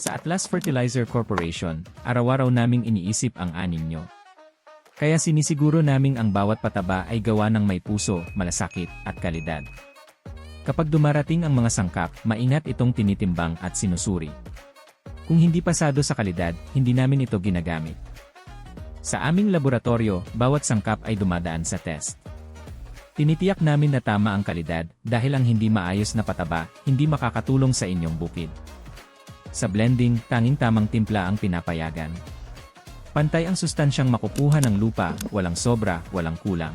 Sa Atlas Fertilizer Corporation, araw-araw naming iniisip ang ani nyo. Kaya sinisiguro naming ang bawat pataba ay gawa ng may puso, malasakit, at kalidad. Kapag dumarating ang mga sangkap, maingat itong tinitimbang at sinusuri. Kung hindi pasado sa kalidad, hindi namin ito ginagamit. Sa aming laboratorio, bawat sangkap ay dumadaan sa test. Tinitiyak namin na tama ang kalidad dahil ang hindi maayos na pataba, hindi makakatulong sa inyong bukid. Sa blending, tanging tamang timpla ang pinapayagan. Pantay ang sustansyang makukuha ng lupa, walang sobra, walang kulang.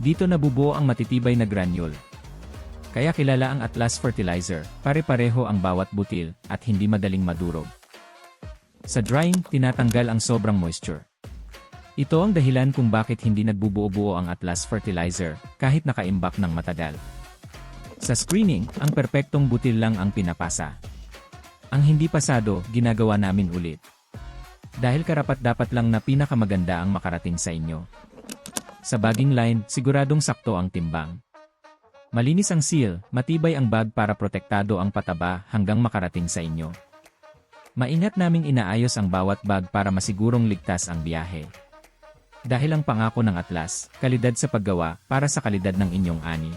Dito nabubuo ang matitibay na granule. Kaya kilala ang Atlas Fertilizer, pare-pareho ang bawat butil, at hindi madaling madurog. Sa drying, tinatanggal ang sobrang moisture. Ito ang dahilan kung bakit hindi nagbubuo-buo ang Atlas Fertilizer, kahit nakaimbak ng matagal. Sa screening, ang perpektong butil lang ang pinapasa. Ang hindi pasado, ginagawa namin ulit. Dahil karapat-dapat lang na pinakamaganda ang makarating sa inyo. Sa bagging line, siguradong sakto ang timbang. Malinis ang seal, matibay ang bag para protektado ang pataba hanggang makarating sa inyo. Maingat naming inaayos ang bawat bag para masigurong ligtas ang biyahe. Dahil ang pangako ng Atlas, kalidad sa paggawa para sa kalidad ng inyong ani.